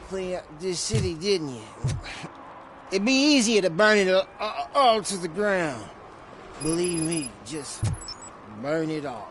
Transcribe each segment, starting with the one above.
clean up this city, didn't you? It'd be easier to burn it all to the ground. Believe me, just burn it all.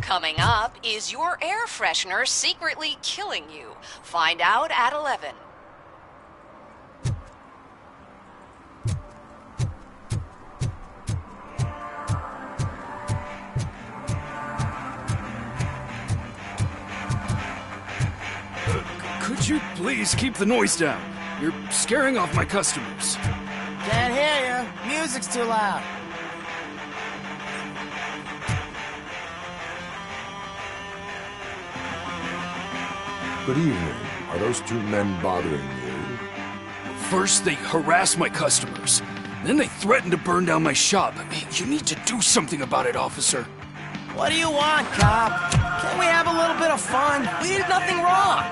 Coming up, is your air freshener secretly killing you? Find out at 11. Could you please keep the noise down? You're scaring off my customers. Can't hear you. Music's too loud. Good evening. Are those two men bothering you? First, they harass my customers. Then they threaten to burn down my shop. You need to do something about it, officer. What do you want, cop? Can't we have a little bit of fun? We did nothing wrong.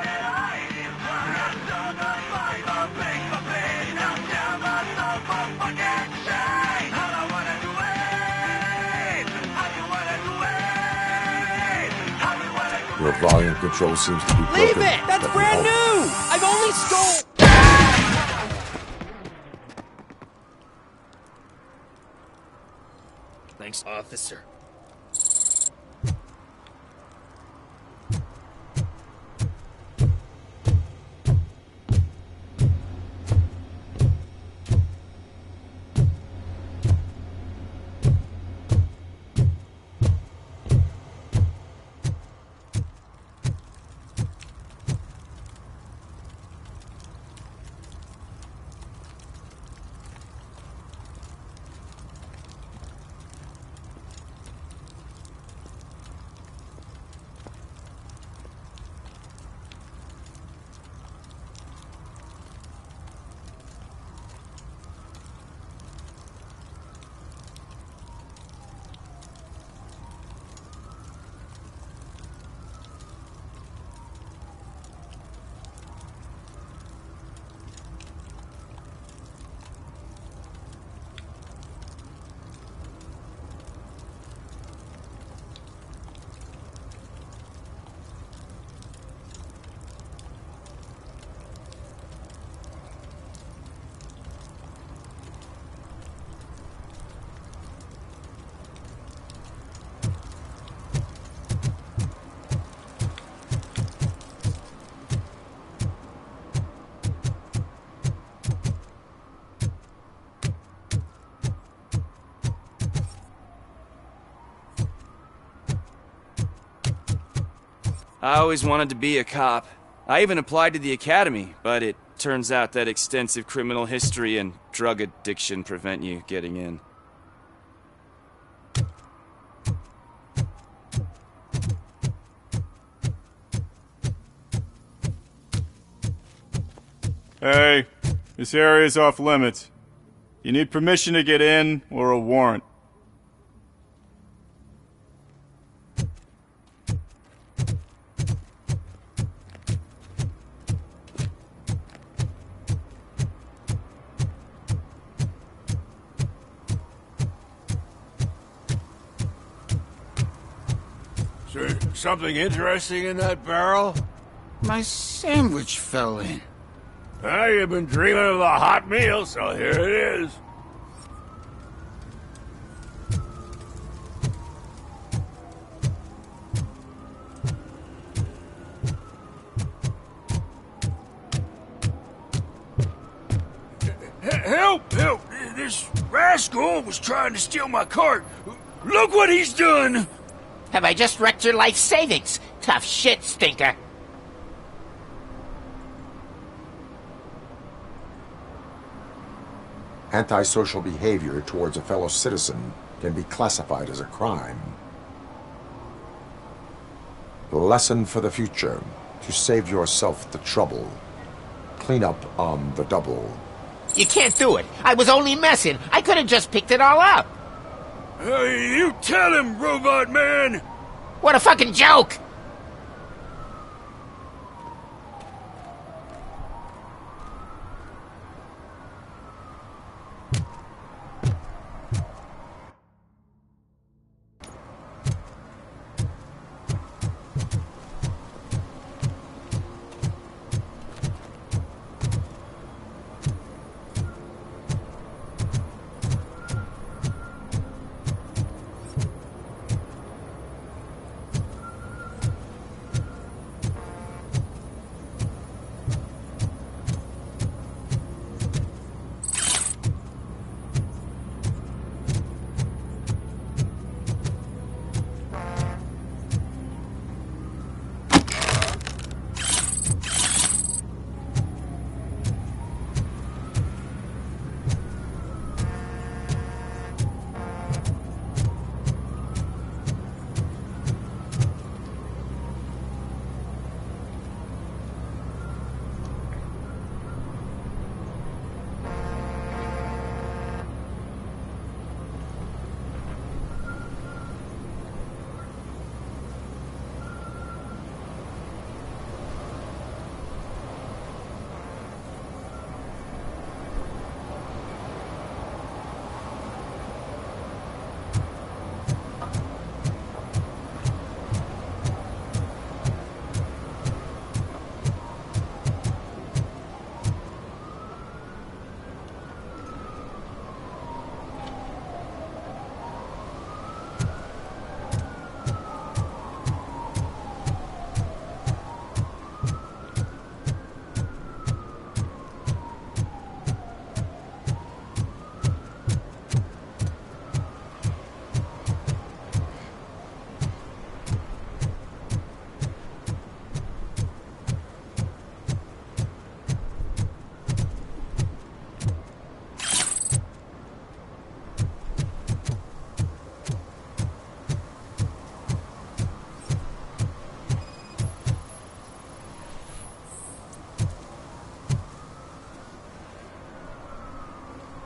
Your volume control seems to be broken. Leave it! That's brand new! I've only stole... Thanks, officer. I always wanted to be a cop. I even applied to the academy, but it turns out that extensive criminal history and drug addiction prevent you getting in. Hey, this area's off limits. You need permission to get in or a warrant. Is there something interesting in that barrel? My sandwich fell in. You've been dreaming of a hot meal, so here it is. Help! Help! This rascal was trying to steal my cart. Look what he's done! Have I just wrecked your life savings? Tough shit, stinker. Antisocial behavior towards a fellow citizen can be classified as a crime. Lesson for the future: to save yourself the trouble. Clean up on the double. You can't do it. I was only messing. I could have just picked it all up. You tell him, Robot Man! What a fucking joke!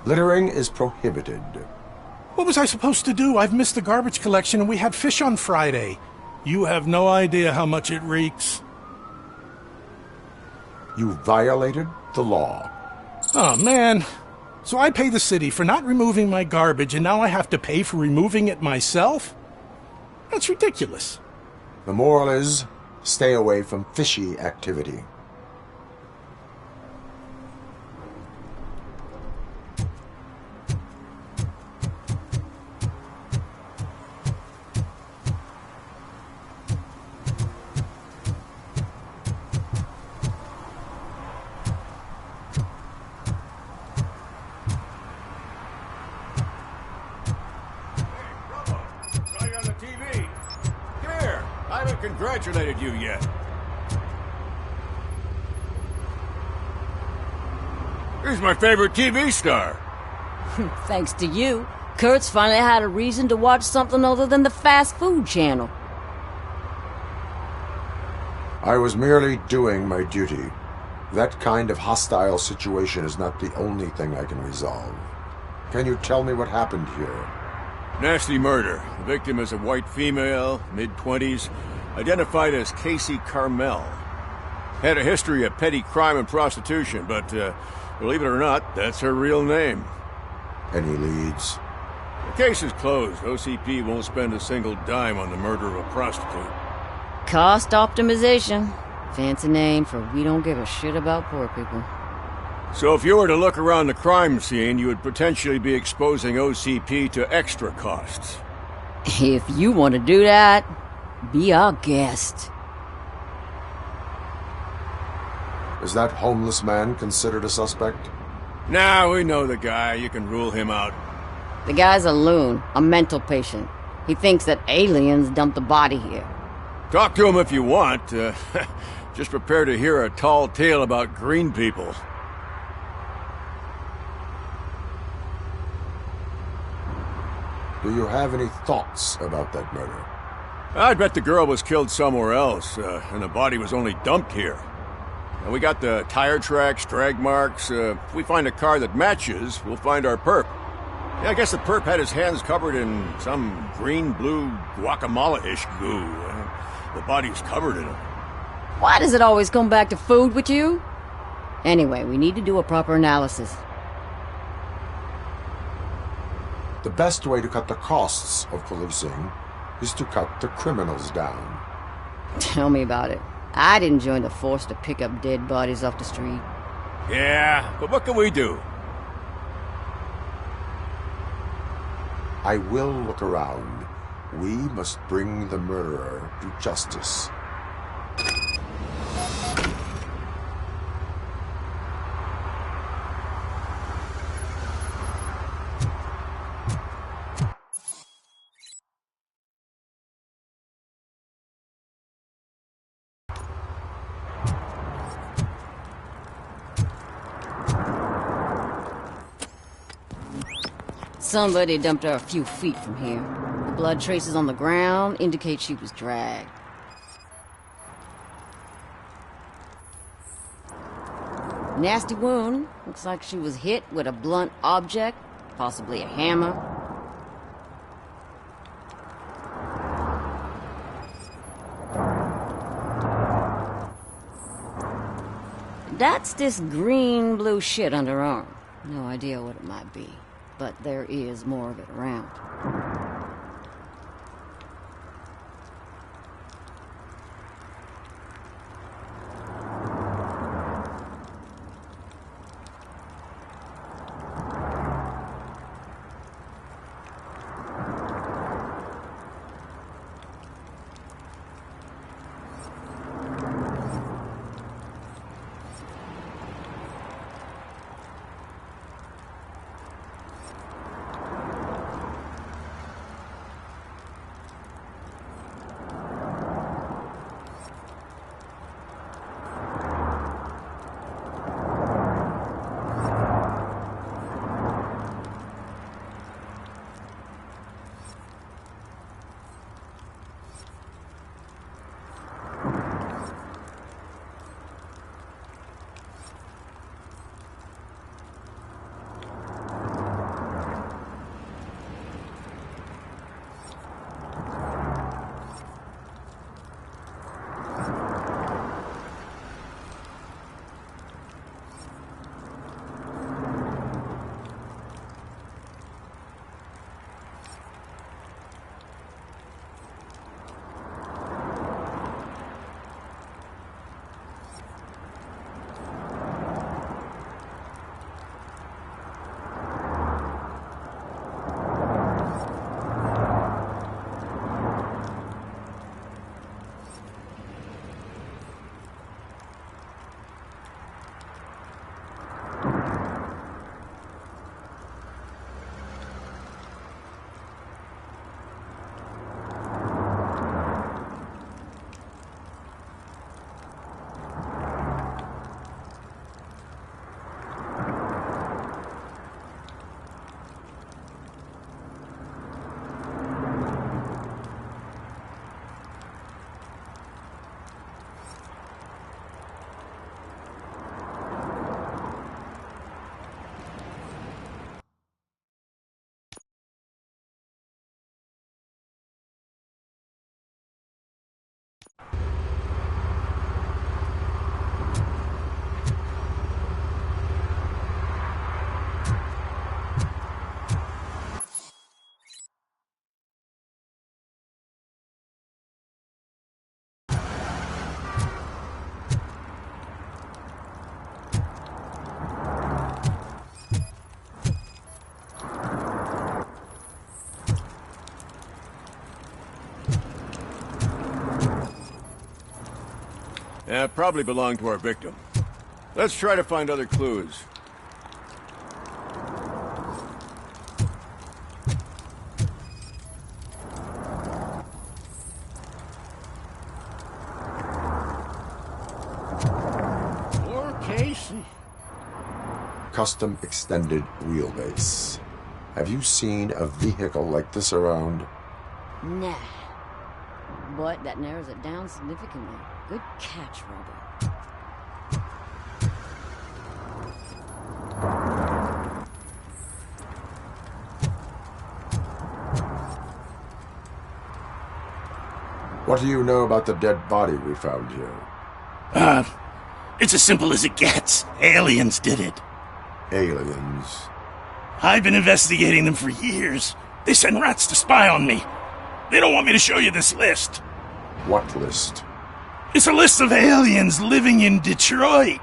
Littering is prohibited. What was I supposed to do? I've missed the garbage collection and we had fish on Friday. You have no idea how much it reeks. You violated the law. Oh, man. So I pay the city for not removing my garbage and now I have to pay for removing it myself? That's ridiculous. The moral is, stay away from fishy activity. Congratulated you yet. Here's my favorite TV star. Thanks to you, Kurt's finally had a reason to watch something other than the fast food channel. I was merely doing my duty. That kind of hostile situation is not the only thing I can resolve. Can you tell me what happened here? Nasty murder. The victim is a white female, mid-20s, identified as Casey Carmel. Had a history of petty crime and prostitution, but believe it or not, that's her real name. Any leads? The case is closed. OCP won't spend a single dime on the murder of a prostitute. Cost optimization. Fancy name for we don't give a shit about poor people. So if you were to look around the crime scene, you would potentially be exposing OCP to extra costs. If you want to do that, be our guest. Is that homeless man considered a suspect? Nah, we know the guy. You can rule him out. The guy's a loon, a mental patient. He thinks that aliens dumped the body here. Talk to him if you want. Just prepare to hear a tall tale about green people. Do you have any thoughts about that murder? I'd bet the girl was killed somewhere else, and the body was only dumped here. And we got the tire tracks, drag marks. If we find a car that matches, we'll find our perp. Yeah, I guess the perp had his hands covered in some green-blue guacamole-ish goo. The body's covered in it. Why does it always come back to food with you? Anyway, we need to do a proper analysis. The best way to cut the costs of policing is to cut the criminals down. Tell me about it. I didn't join the force to pick up dead bodies off the street. Yeah, but what can we do? I will look around. We must bring the murderer to justice. Somebody dumped her a few feet from here. The blood traces on the ground indicate she was dragged. Nasty wound. Looks like she was hit with a blunt object, possibly a hammer. That's this green-blue shit under her arm. No idea what it might be, but there is more of it around. Probably belonged to our victim. Let's try to find other clues. Poor Casey. Custom extended wheelbase. Have you seen a vehicle like this around? Nah. But that narrows it down significantly. Good catch, Robo. What do you know about the dead body we found here? It's as simple as it gets. Aliens did it. Aliens. I've been investigating them for years. They send rats to spy on me. They don't want me to show you this list. What list? It's a list of aliens living in Detroit.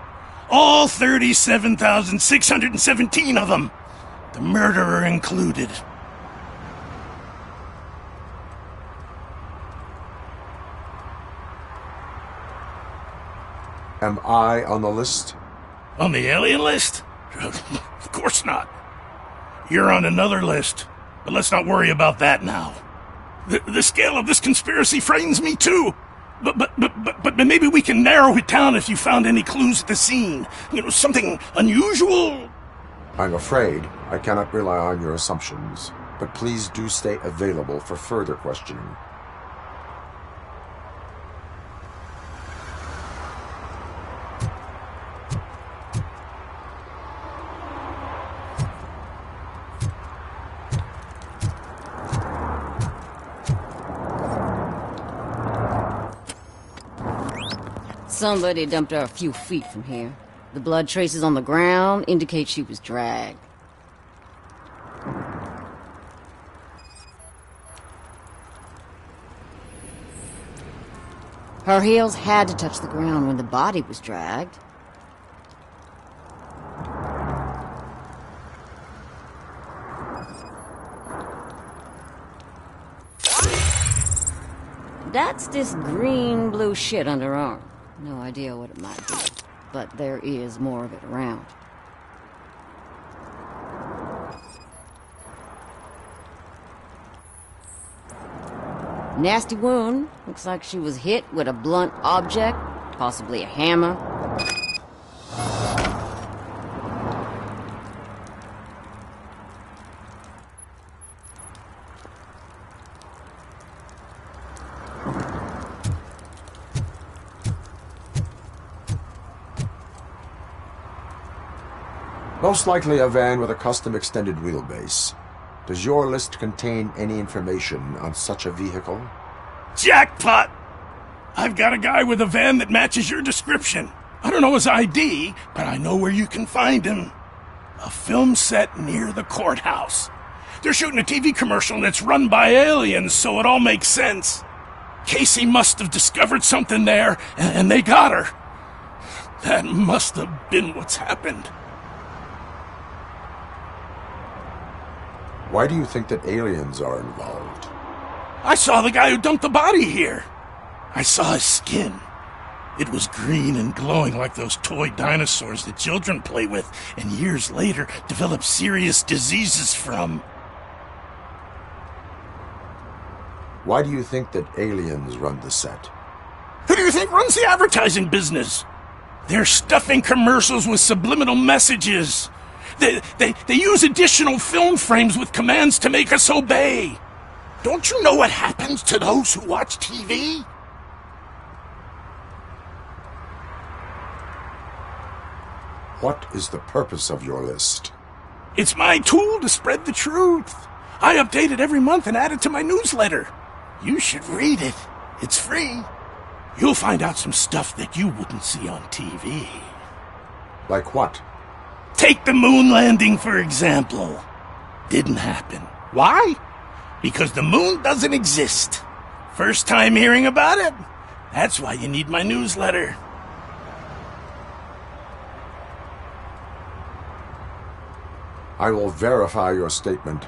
All 37,617 of them. The murderer included. Am I on the list? On the alien list? Of course not. You're on another list, but let's not worry about that now. The scale of this conspiracy frightens me too. But maybe we can narrow it down if you found any clues at the scene. You know, something unusual. I'm afraid I cannot rely on your assumptions, but please do stay available for further questioning. Somebody dumped her a few feet from here. The blood traces on the ground indicate she was dragged. Her heels had to touch the ground when the body was dragged. That's this green-blue shit under her arm. No idea what it might be, but there is more of it around. Nasty wound. Looks like she was hit with a blunt object, possibly a hammer. Most likely a van with a custom extended wheelbase. Does your list contain any information on such a vehicle? Jackpot! I've got a guy with a van that matches your description. I don't know his ID, but I know where you can find him. A film set near the courthouse. They're shooting a TV commercial and it's run by aliens, so it all makes sense. Casey must have discovered something there, and they got her. That must have been what's happened. Why do you think that aliens are involved? I saw the guy who dumped the body here. I saw his skin. It was green and glowing like those toy dinosaurs that children play with and years later develop serious diseases from. Why do you think that aliens run the set? Who do you think runs the advertising business? They're stuffing commercials with subliminal messages. They use additional film frames with commands to make us obey. Don't you know what happens to those who watch TV? What is the purpose of your list? It's my tool to spread the truth. I update it every month and add it to my newsletter. You should read it. It's free. You'll find out some stuff that you wouldn't see on TV. Like what? Take the moon landing, for example. Didn't happen. Why? Because the moon doesn't exist. First time hearing about it? That's why you need my newsletter. I will verify your statement.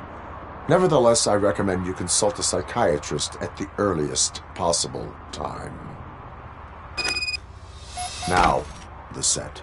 Nevertheless, I recommend you consult a psychiatrist at the earliest possible time. Now, the set.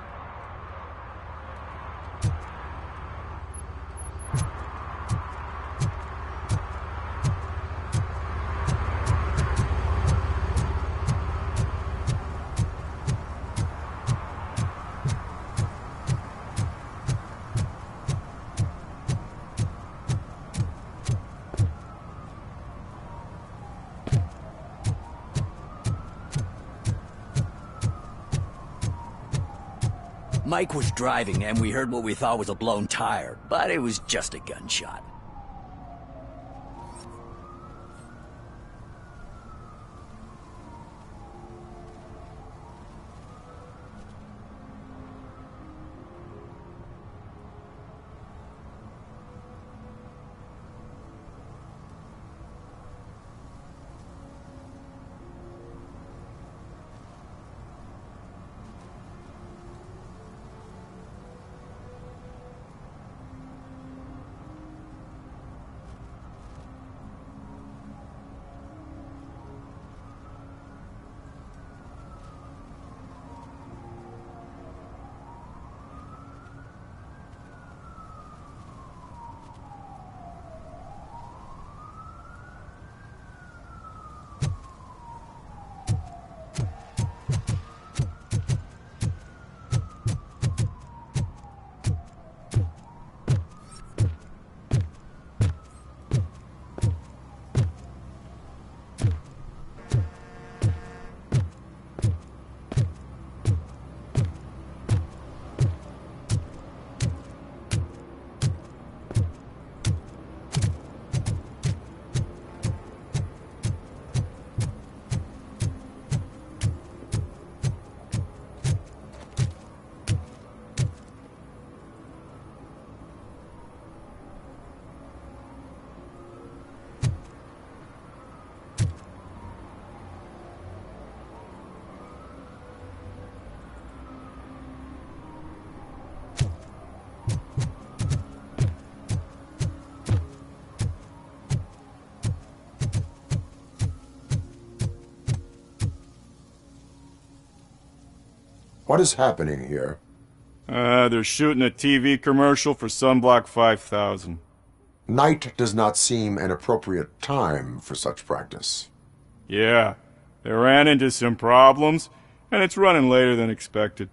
Mike was driving and we heard what we thought was a blown tire, but it was just a gunshot. What is happening here? They're shooting a TV commercial for Sunblock 5000. Night does not seem an appropriate time for such practice. Yeah, they ran into some problems, and it's running later than expected.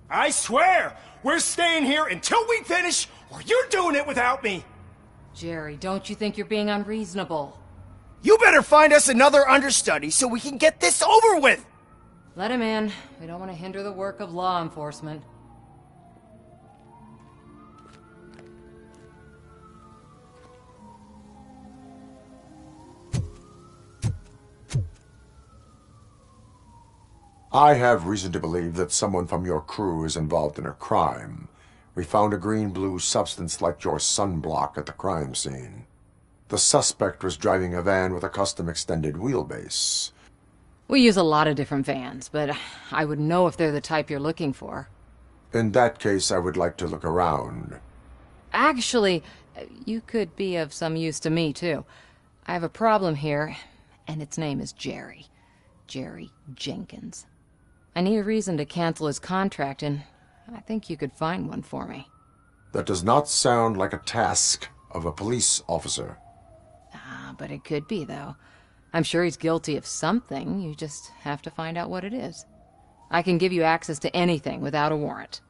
I swear, we're staying here until we finish, or you're doing it without me! Jerry, don't you think you're being unreasonable? You better find us another understudy so we can get this over with! Let him in. We don't want to hinder the work of law enforcement. I have reason to believe that someone from your crew is involved in a crime. We found a green-blue substance like your sunblock at the crime scene. The suspect was driving a van with a custom extended wheelbase. We use a lot of different vans, but I wouldn't know if they're the type you're looking for. In that case, I would like to look around. Actually, you could be of some use to me, too. I have a problem here, and its name is Jerry. Jerry Jenkins. I need a reason to cancel his contract, and I think you could find one for me. That does not sound like a task of a police officer. But it could be, though. I'm sure he's guilty of something. You just have to find out what it is. I can give you access to anything without a warrant.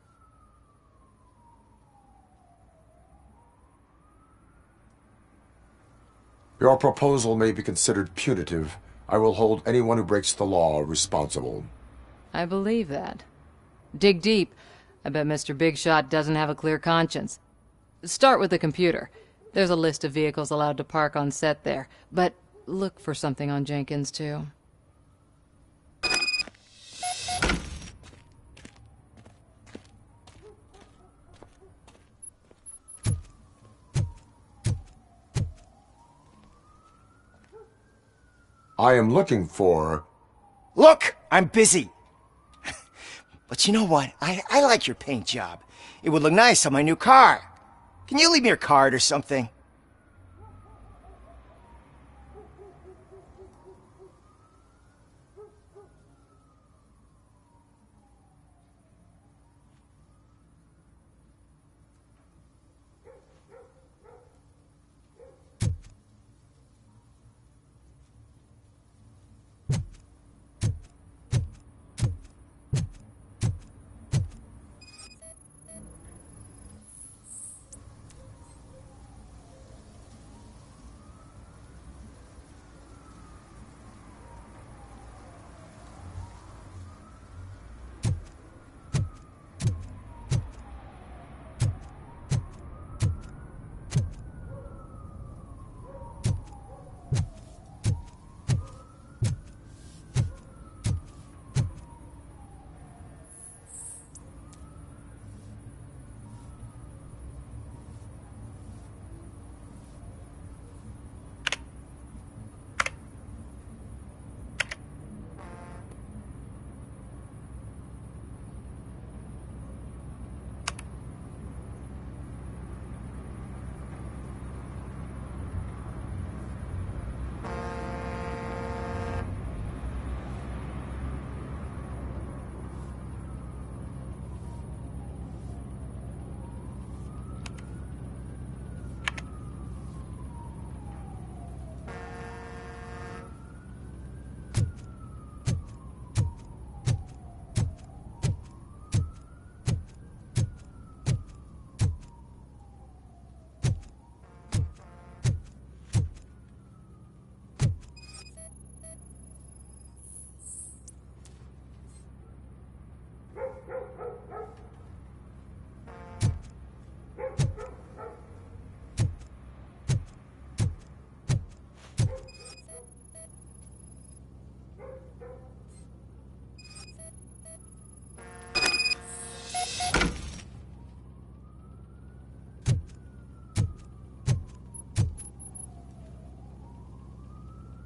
Your proposal may be considered punitive. I will hold anyone who breaks the law responsible. I believe that. Dig deep. I bet Mr. Big Shot doesn't have a clear conscience. Start with the computer. There's a list of vehicles allowed to park on set there, but look for something on Jenkins, too. I am looking for... Look! I'm busy! But you know what? I like your paint job. It would look nice on my new car. Can you leave me your card or something?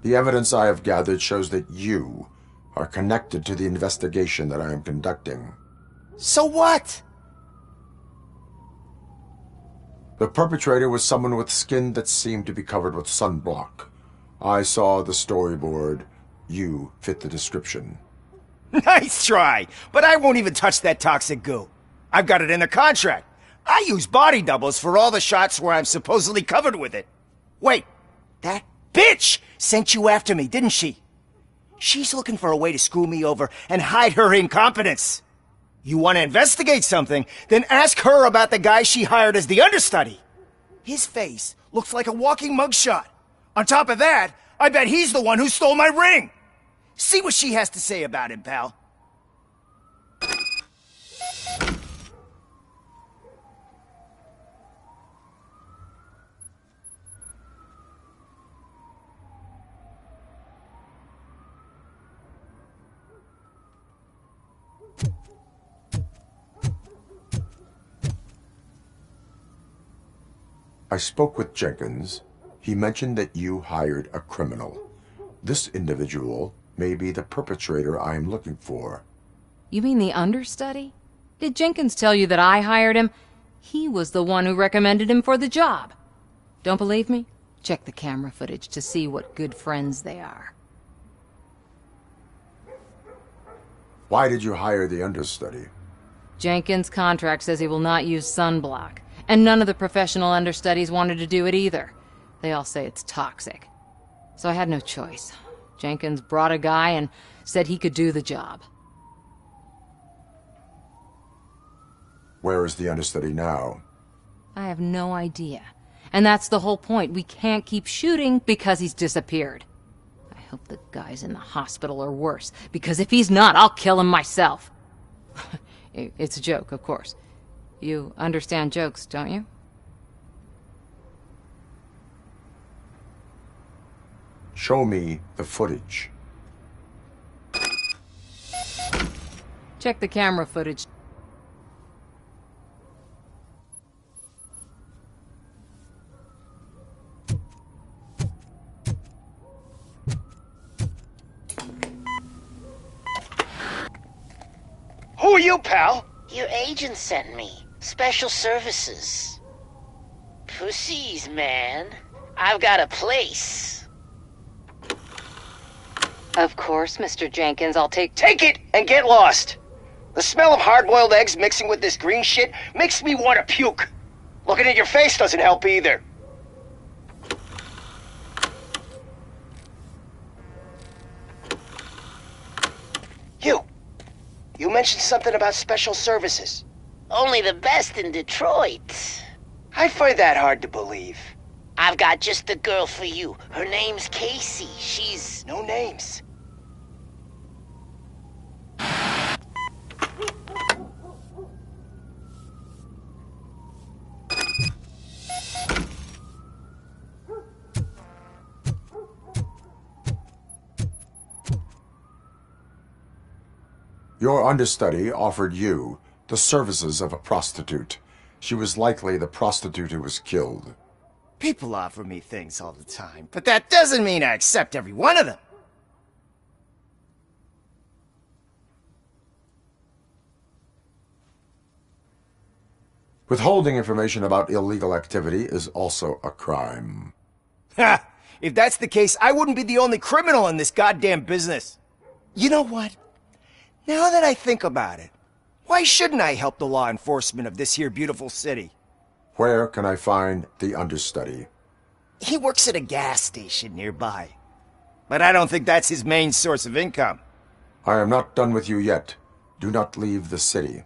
The evidence I have gathered shows that you are connected to the investigation that I am conducting. So what? The perpetrator was someone with skin that seemed to be covered with sunblock. I saw the storyboard. You fit the description. Nice try, but I won't even touch that toxic goo. I've got it in the contract. I use body doubles for all the shots where I'm supposedly covered with it. Wait, that bitch sent you after me, didn't she? She's looking for a way to screw me over and hide her incompetence. You want to investigate something, then ask her about the guy she hired as the understudy. His face looks like a walking mugshot. On top of that, I bet he's the one who stole my ring. See what she has to say about him, pal. I spoke with Jenkins. He mentioned that you hired a criminal. This individual may be the perpetrator I am looking for. You mean the understudy? Did Jenkins tell you that I hired him? He was the one who recommended him for the job. Don't believe me? Check the camera footage to see what good friends they are. Why did you hire the understudy? Jenkins' contract says he will not use sunblock, and none of the professional understudies wanted to do it either. They all say it's toxic. So I had no choice. Jenkins brought a guy and said he could do the job. Where is the understudy now? I have no idea. And that's the whole point. We can't keep shooting because he's disappeared. I hope the guy's in the hospital or worse, because if he's not, I'll kill him myself. It's a joke, of course. You understand jokes, don't you? Show me the footage. Check the camera footage. Who are you, pal? Your agent sent me. Special services. Pussies, man. I've got a place. Of course, Mr. Jenkins, I'll take it and get lost. The smell of hard-boiled eggs mixing with this green shit makes me want to puke. Looking at your face doesn't help either. You mentioned something about special services. Only the best in Detroit. I find that hard to believe. I've got just the girl for you. Her name's Casey. She's... No names. Your understudy offered you the services of a prostitute. She was likely the prostitute who was killed. People offer me things all the time, but that doesn't mean I accept every one of them. Withholding information about illegal activity is also a crime. Ha! If that's the case, I wouldn't be the only criminal in this goddamn business. You know what? Now that I think about it, why shouldn't I help the law enforcement of this here beautiful city? Where can I find the understudy? He works at a gas station nearby. But I don't think that's his main source of income. I am not done with you yet. Do not leave the city.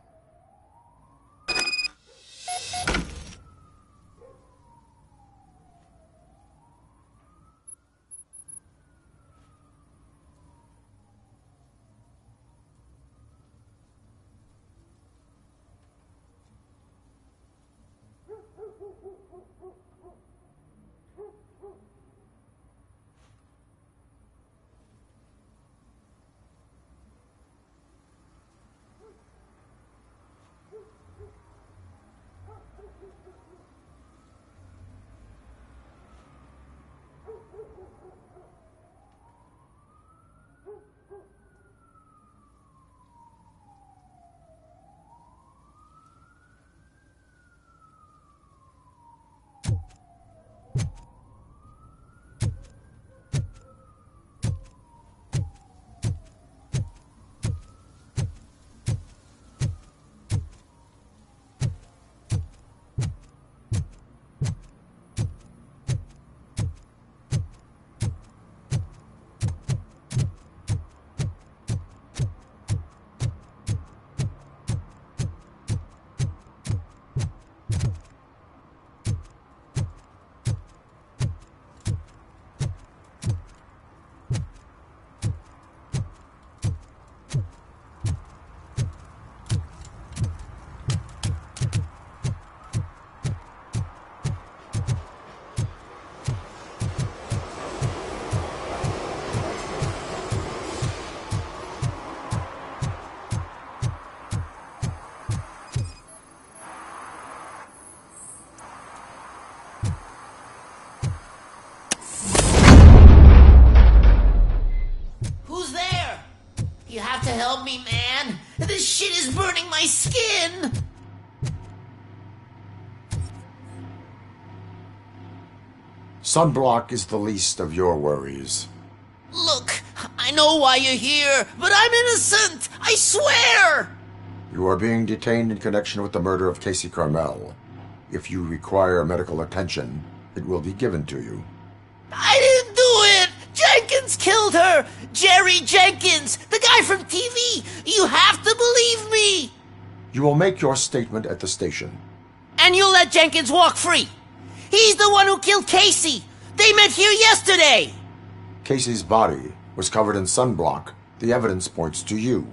help me, man. This shit is burning my skin. Sunblock is the least of your worries. Look, I know why you're here, but I'm innocent. I swear. You are being detained in connection with the murder of Casey Carmel. If you require medical attention, it will be given to you. I didn't do it! Jenkins killed her! Jerry Jenkins! The guy from TV! You have to believe me! You will make your statement at the station. And you'll let Jenkins walk free! He's the one who killed Casey! They met here yesterday! Casey's body was covered in sunblock. The evidence points to you.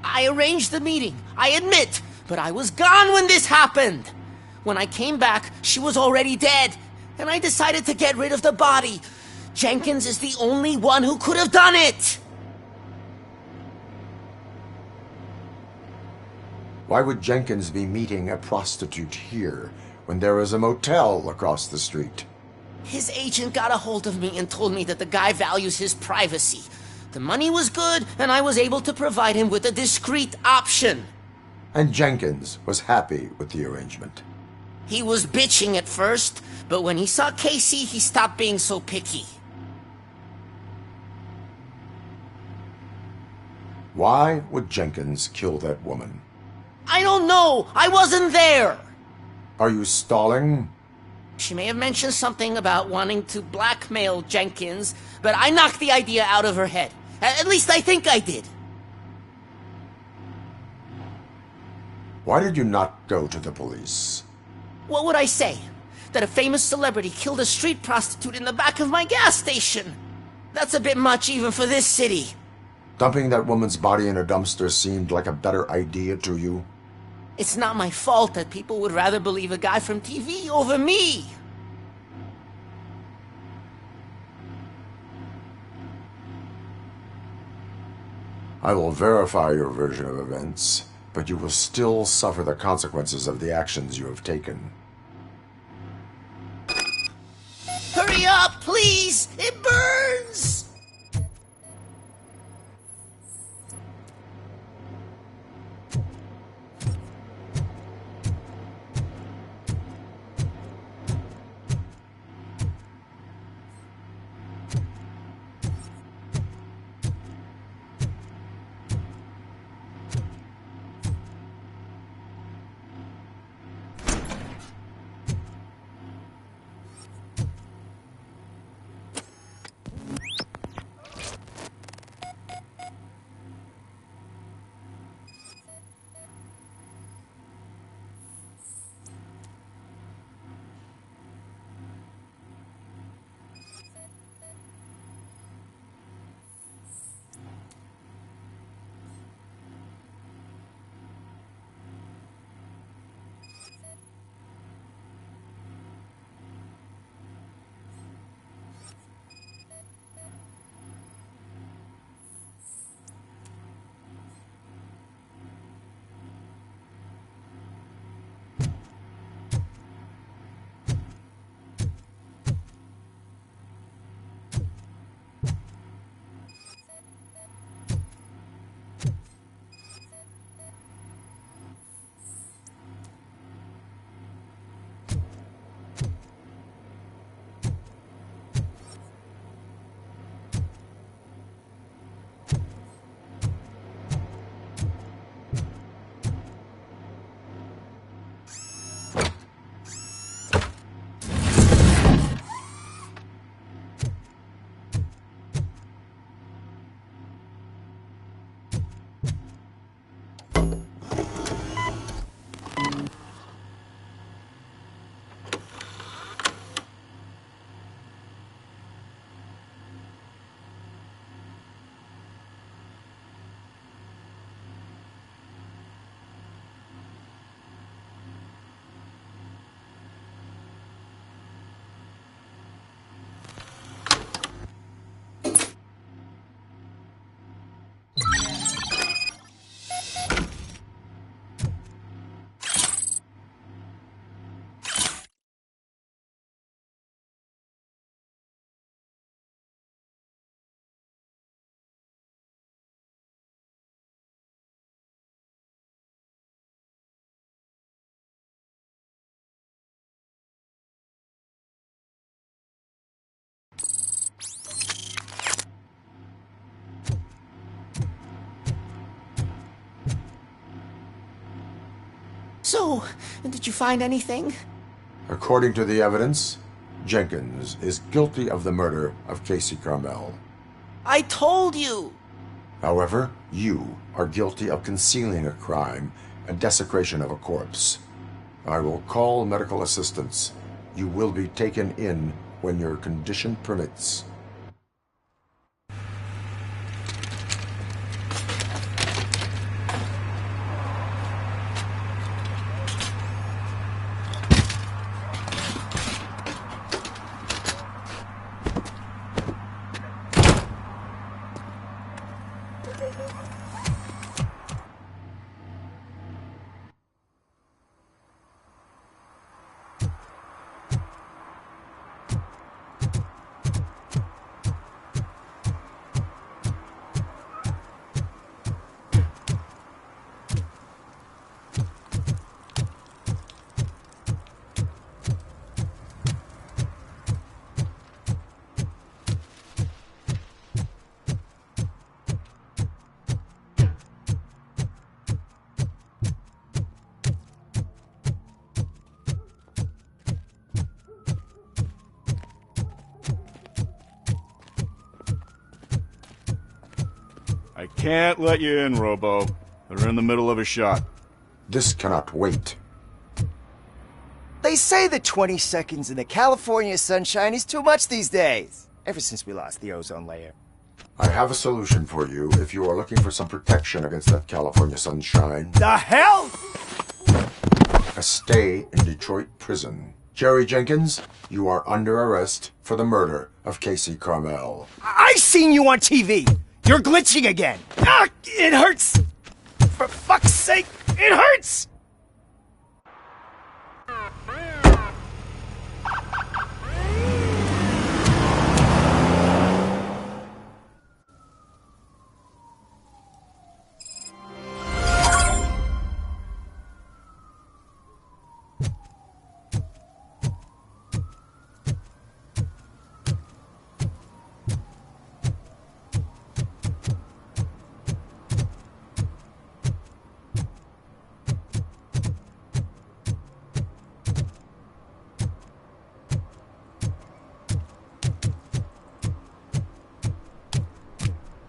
I arranged the meeting, I admit, but I was gone when this happened. When I came back, she was already dead, and I decided to get rid of the body. Jenkins is the only one who could have done it! Why would Jenkins be meeting a prostitute here when there is a motel across the street? His agent got a hold of me and told me that the guy values his privacy. The money was good, and I was able to provide him with a discreet option. And Jenkins was happy with the arrangement. He was bitching at first, but when he saw Casey, he stopped being so picky. Why would Jenkins kill that woman? I don't know! I wasn't there! Are you stalling? She may have mentioned something about wanting to blackmail Jenkins, but I knocked the idea out of her head. At least I think I did. Why did you not go to the police? What would I say? That a famous celebrity killed a street prostitute in the back of my gas station? That's a bit much even for this city. Dumping that woman's body in a dumpster seemed like a better idea to you? It's not my fault that people would rather believe a guy from TV over me. I will verify your version of events, but you will still suffer the consequences of the actions you have taken. Hurry up, please! It burns! So, did you find anything? According to the evidence, Jenkins is guilty of the murder of Casey Carmel. I told you! However, you are guilty of concealing a crime and desecration of a corpse. I will call medical assistance. You will be taken in when your condition permits. I can't let you in, Robo. They're in the middle of a shot. This cannot wait. They say that 20 seconds in the California sunshine is too much these days. Ever since we lost the ozone layer. I have a solution for you if you are looking for some protection against that California sunshine. The hell? A stay in Detroit prison. Jerry Jenkins, you are under arrest for the murder of Casey Carmel. I seen you on TV. You're glitching again. Ah, it hurts. For fuck's sake, it hurts.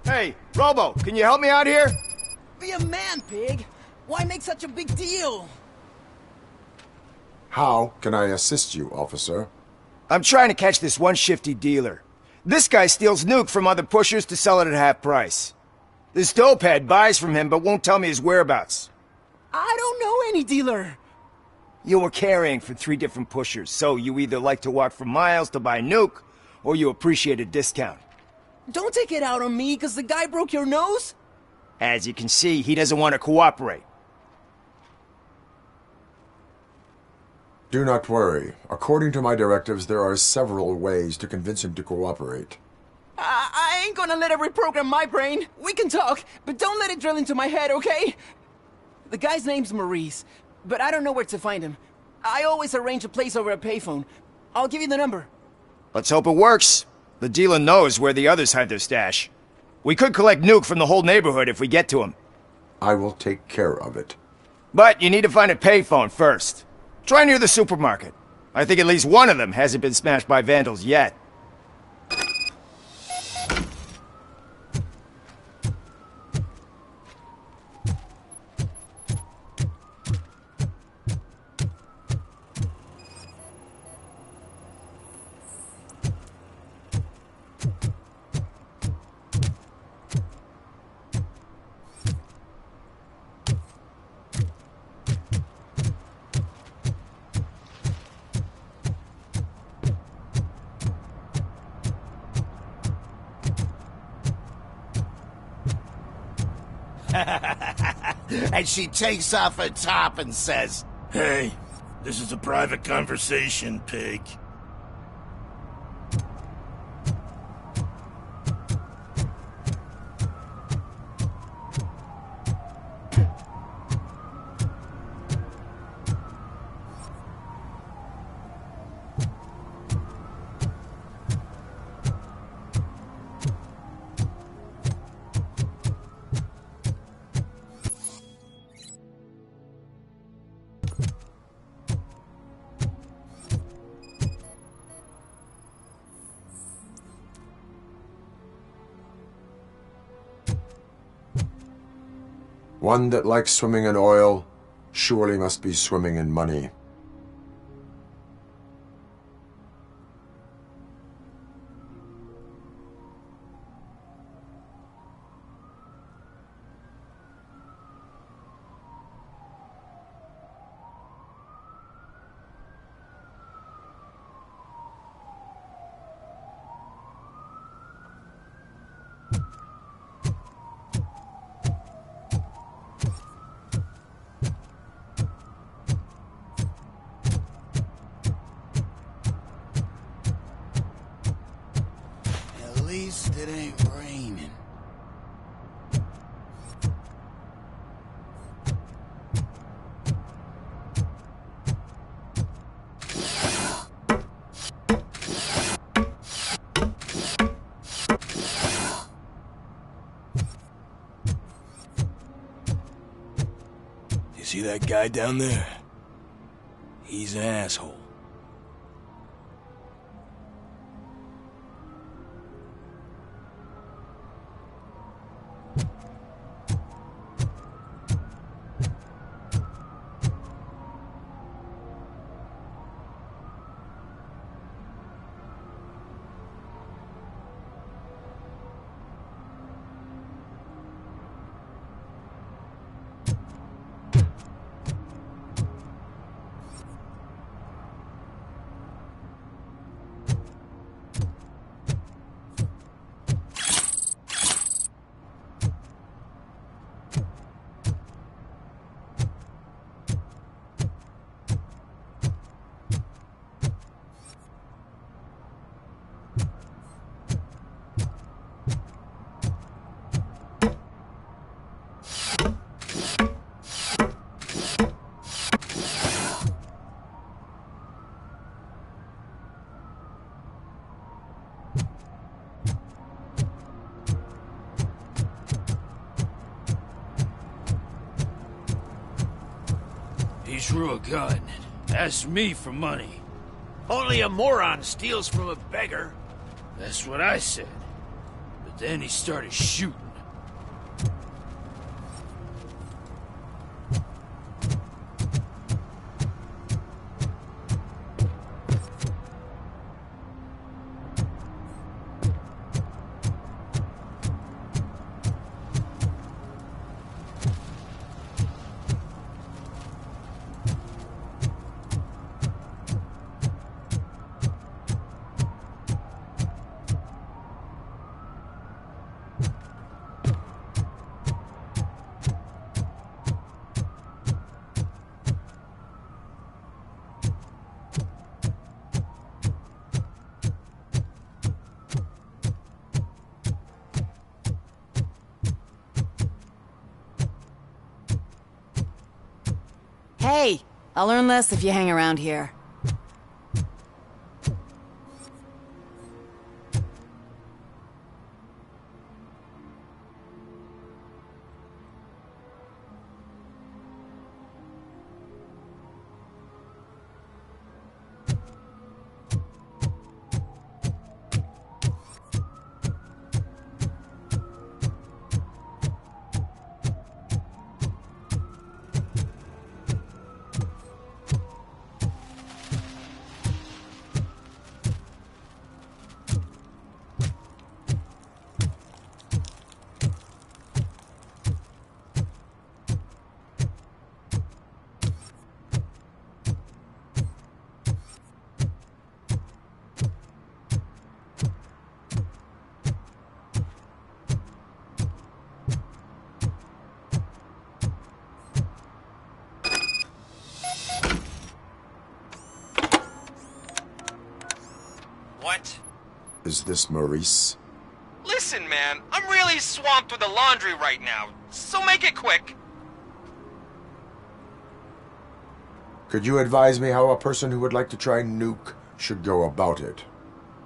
Hey, Robo, can you help me out here? Be a man, pig. Why make such a big deal? How can I assist you, officer? I'm trying to catch this one shifty dealer. This guy steals nuke from other pushers to sell it at half price. This dopehead buys from him but won't tell me his whereabouts. I don't know any dealer. You were carrying for 3 different pushers, so you either like to walk for miles to buy nuke, or you appreciate a discount. Don't take it out on me, because the guy broke your nose? As you can see, he doesn't want to cooperate. Do not worry. According to my directives, there are several ways to convince him to cooperate. I ain't gonna let it reprogram my brain. We can talk, but don't let it drill into my head, okay? The guy's name's Maurice, but I don't know where to find him. I always arrange a place over a payphone. I'll give you the number. Let's hope it works. The dealer knows where the others hide their stash. We could collect nuke from the whole neighborhood if we get to him. I will take care of it. But you need to find a payphone first. Try near the supermarket. I think at least one of them hasn't been smashed by vandals yet. And she takes off her top and says, Hey, this is a private conversation, pig. One that likes swimming in oil surely must be swimming in money. At least it ain't raining. You see that guy down there? He's an asshole. He drew a gun and asked me for money. Only a moron steals from a beggar. That's what I said. But then he started shooting. Hey, I'll learn less if you hang around here. What? Is this Maurice? Listen, man, I'm really swamped with the laundry right now, so make it quick. Could you advise me how a person who would like to try nuke should go about it?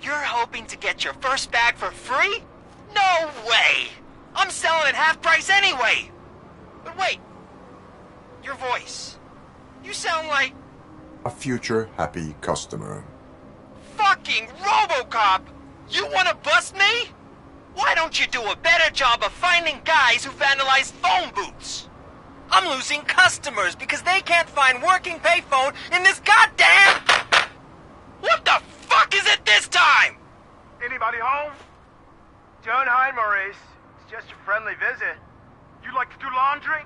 You're hoping to get your first bag for free? No way! I'm selling at half price anyway! But wait, your voice. You sound like... A future happy customer. Fucking RoboCop! You wanna bust me? Why don't you do a better job of finding guys who vandalize phone booths? I'm losing customers because they can't find working payphone in this goddamn... What the fuck is it this time? Anybody home? Don't hide, Maurice. It's just a friendly visit. You like to do laundry?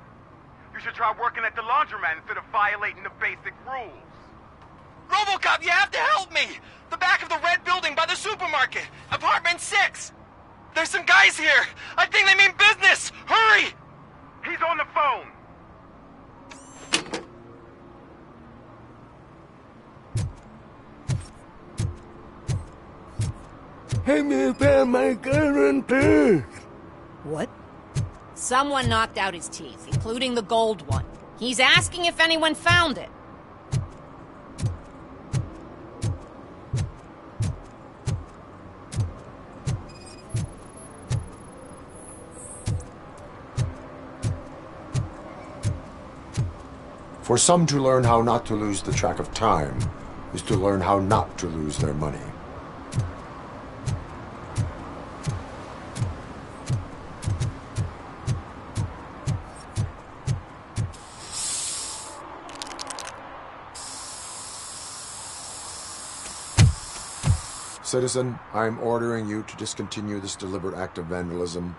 You should try working at the laundromat instead of violating the basic rules. RoboCop, you have to help me! The back of the red building by the supermarket. Apartment 6. There's some guys here. I think they mean business. Hurry! He's on the phone. Help me find my gun, please. What? Someone knocked out his teeth, including the gold one. He's asking if anyone found it. For some, to learn how not to lose the track of time is to learn how not to lose their money. Citizen, I'm ordering you to discontinue this deliberate act of vandalism.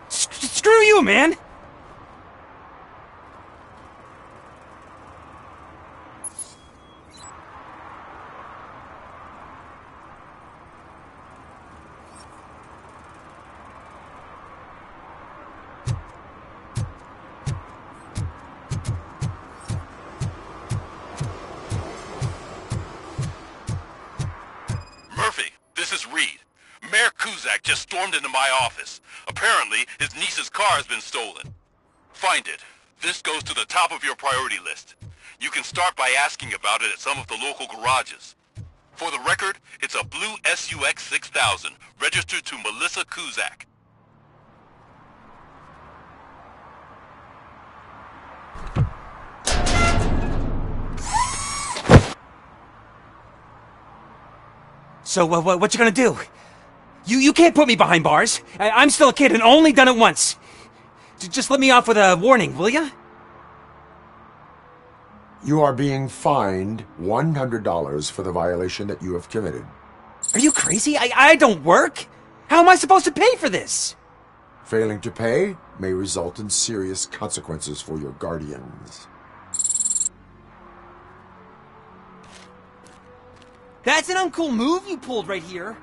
Screw you, man! Just stormed into my office. Apparently, his niece's car has been stolen. Find it. This goes to the top of your priority list. You can start by asking about it at some of the local garages. For the record, it's a blue SUX 6000, registered to Melissa Kuzak. So, what you gonna do? You can't put me behind bars. I'm still a kid and only done it once. Just let me off with a warning, will ya? You are being fined $100 for the violation that you have committed. Are you crazy? I don't work. How am I supposed to pay for this? Failing to pay may result in serious consequences for your guardians. That's an uncool move you pulled right here.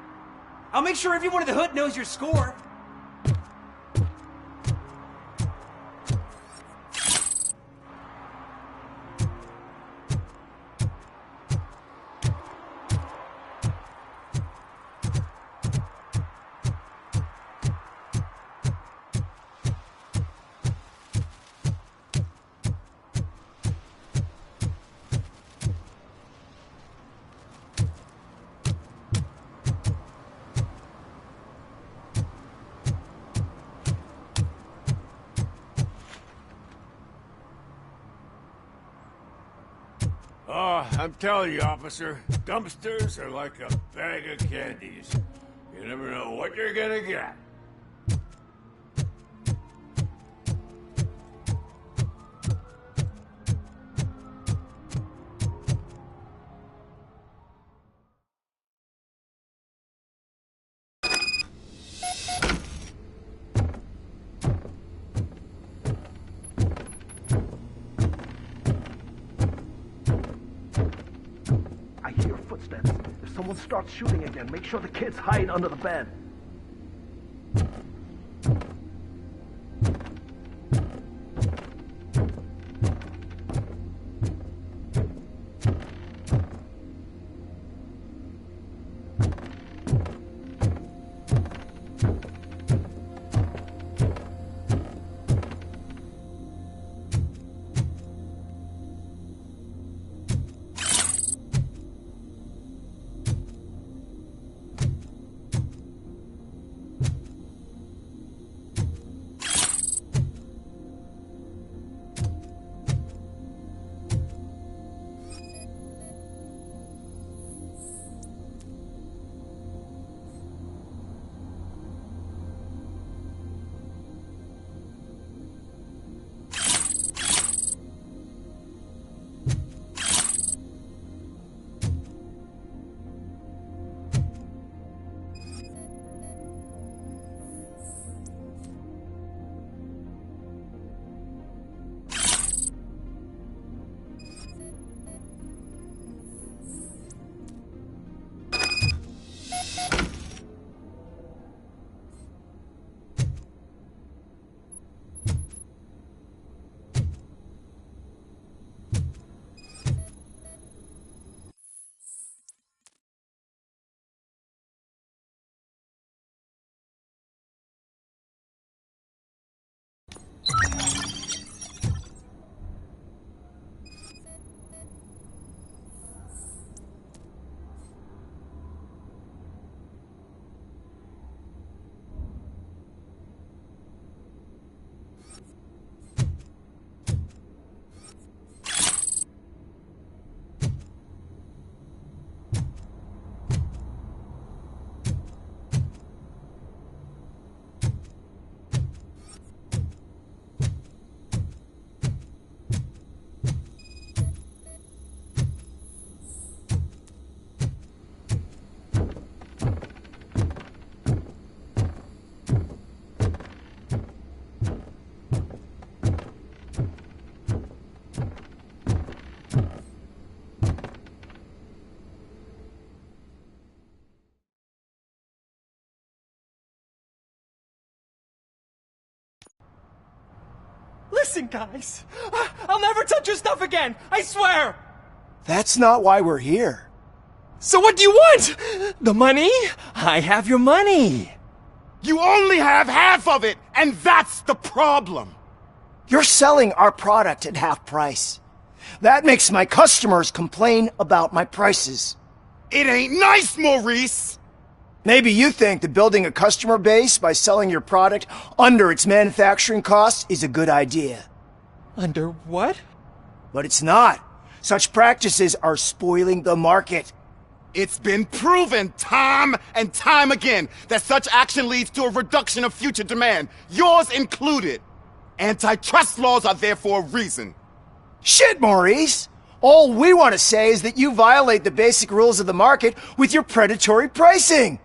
I'll make sure everyone in the hood knows your score. Oh, I'm telling you, officer, dumpsters are like a bag of candies. You never know what you're gonna get. If someone starts shooting again, make sure the kids hide under the bed. Listen, guys. I'll never touch your stuff again. I swear. That's not why we're here. So what do you want? The money? I have your money. You only have half of it, and that's the problem. You're selling our product at half price. That makes my customers complain about my prices. It ain't nice, Maurice! Maybe you think that building a customer base by selling your product under its manufacturing costs is a good idea. Under what? But it's not. Such practices are spoiling the market. It's been proven time and time again that such action leads to a reduction of future demand, yours included. Antitrust laws are there for a reason. Shit, Maurice! All we want to say is that you violate the basic rules of the market with your predatory pricing.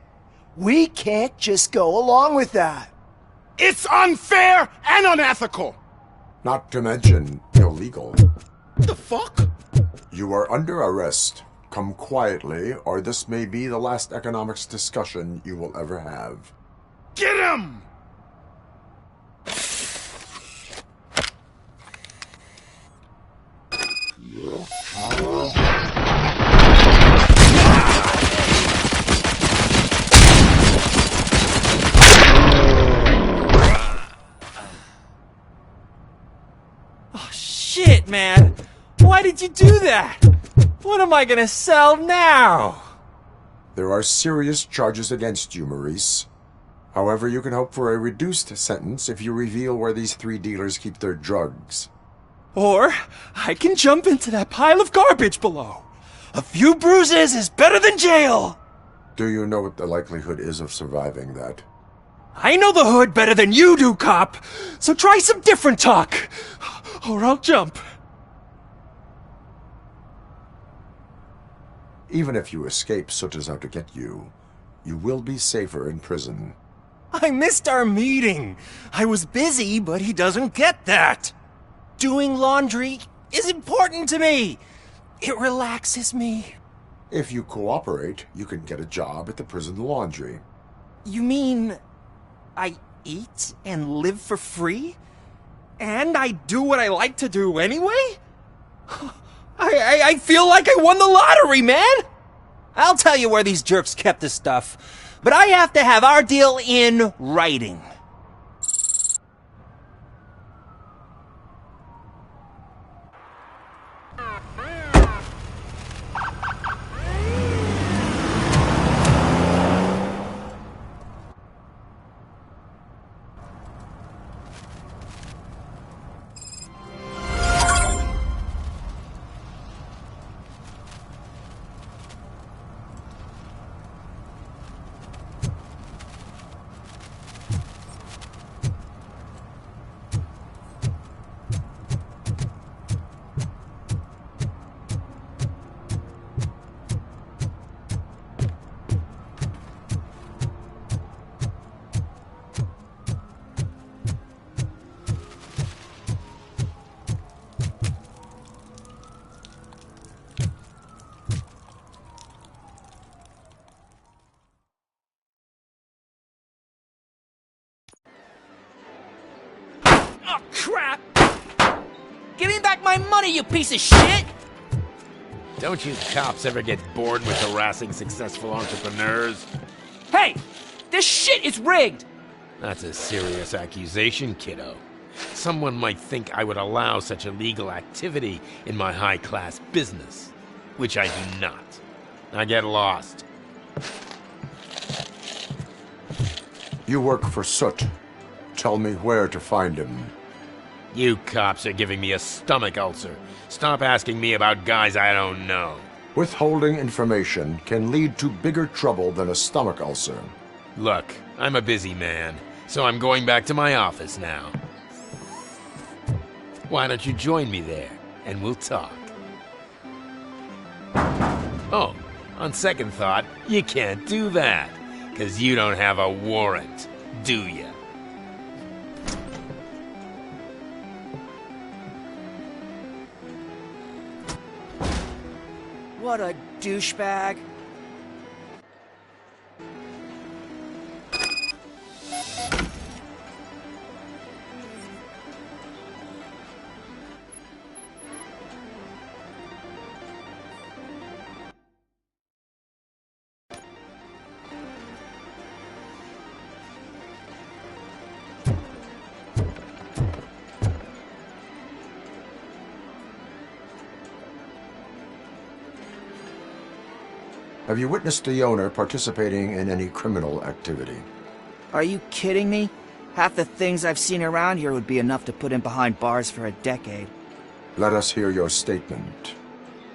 We can't just go along with that. It's unfair and unethical! Not to mention illegal. The fuck? You are under arrest. Come quietly, or this may be the last economics discussion you will ever have. Get him! Oh, shit, man. Why did you do that? What am I gonna sell now? There are serious charges against you, Maurice. However, you can hope for a reduced sentence if you reveal where these 3 dealers keep their drugs. Or I can jump into that pile of garbage below. A few bruises is better than jail. Do you know what the likelihood is of surviving that? I know the hood better than you do, cop. So try some different talk, or I'll jump. Even if you escape Soot is out to get you, you will be safer in prison. I missed our meeting. I was busy, but he doesn't get that. Doing laundry is important to me. It relaxes me. If you cooperate, you can get a job at the prison laundry. You mean I eat and live for free? And I do what I like to do anyway? I feel like I won the lottery, man! I'll tell you where these jerks kept this stuff, but I have to have our deal in writing. Oh, crap! Give me back my money, you piece of shit! Don't you cops ever get bored with harassing successful entrepreneurs? Hey! This shit is rigged! That's a serious accusation, kiddo. Someone might think I would allow such illegal activity in my high-class business, which I do not. Now get lost. You work for Soot. Tell me where to find him. You cops are giving me a stomach ulcer. Stop asking me about guys I don't know. Withholding information can lead to bigger trouble than a stomach ulcer. Look, I'm a busy man, so I'm going back to my office now. Why don't you join me there, and we'll talk. Oh, on second thought, you can't do that, 'cause you don't have a warrant, do ya? What a douchebag. Have you witnessed the owner participating in any criminal activity? Are you kidding me? Half the things I've seen around here would be enough to put him behind bars for a decade. Let us hear your statement.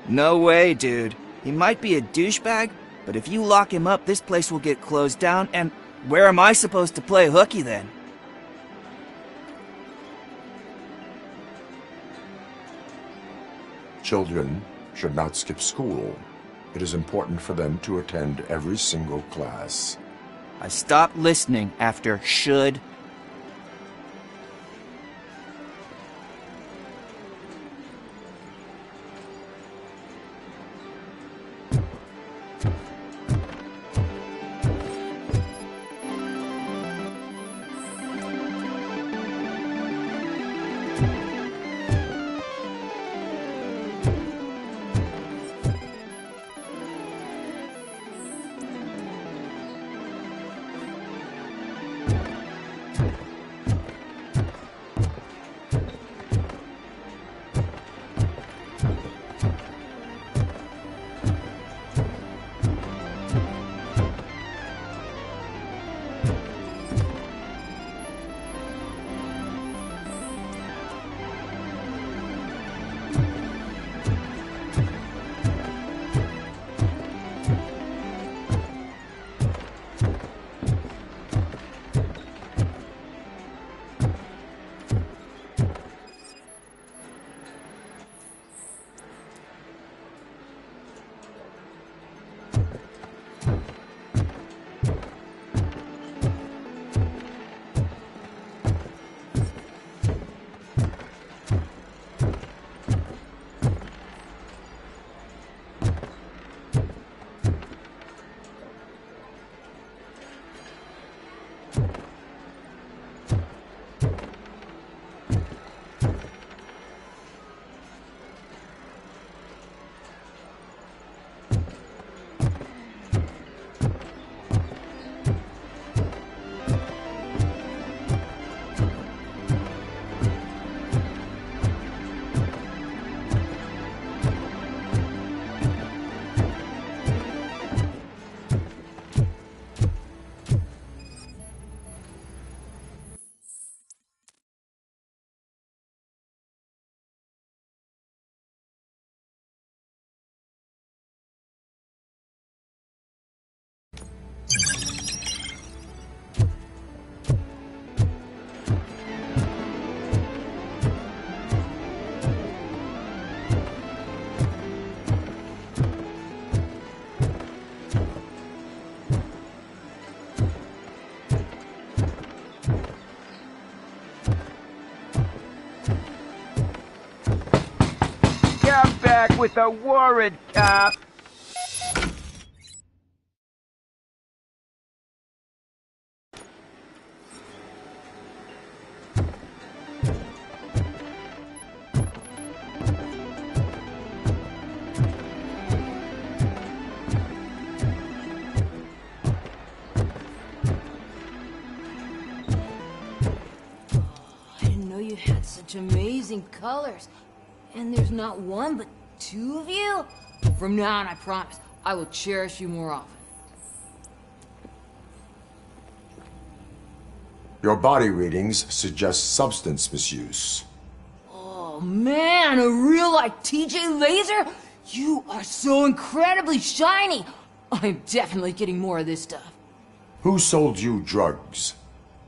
No way, dude. He might be a douchebag, but if you lock him up, this place will get closed down, and where am I supposed to play hooky then? Children should not skip school. It is important for them to attend every single class. I stopped listening after should. Come back with a warrant, cop! I didn't know you had such amazing colors. And there's not one, but two of you? From now on, I promise, I will cherish you more often. Your body readings suggest substance misuse. Oh man, a real-life TJ Laser? You are so incredibly shiny! I'm definitely getting more of this stuff. Who sold you drugs?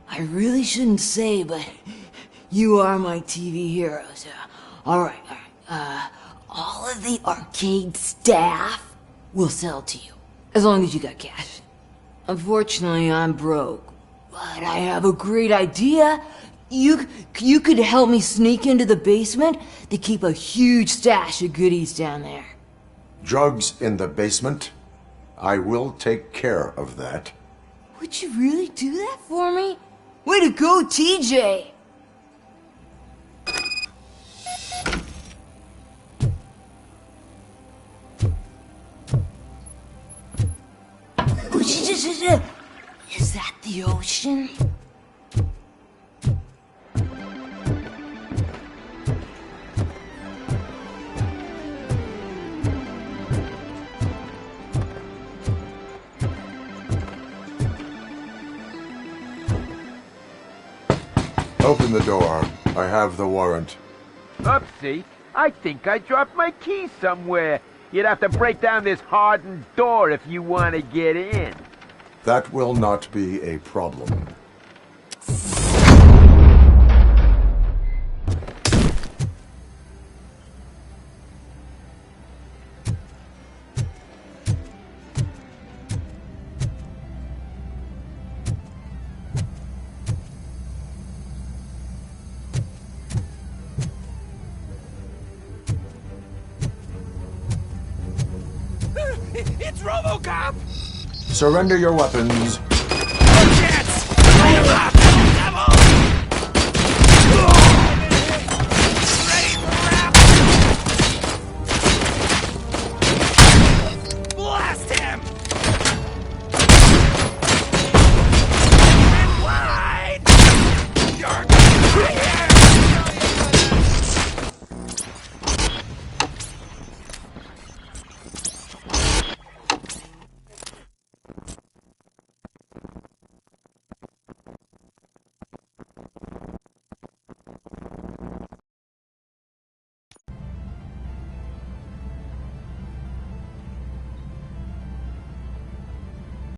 I really shouldn't say, but you are my TV heroes. Alright. All of the arcade staff will sell to you, as long as you got cash. Unfortunately, I'm broke, but I have a great idea. You could help me sneak into the basement to keep a huge stash of goodies down there. Drugs in the basement? I will take care of that. Would you really do that for me? Way to go, TJ! Is that the ocean? Open the door. I have the warrant. Oopsie. I think I dropped my key somewhere. You'd have to break down this hardened door if you want to get in. That will not be a problem. It's RoboCop! Surrender your weapons. Light 'em up!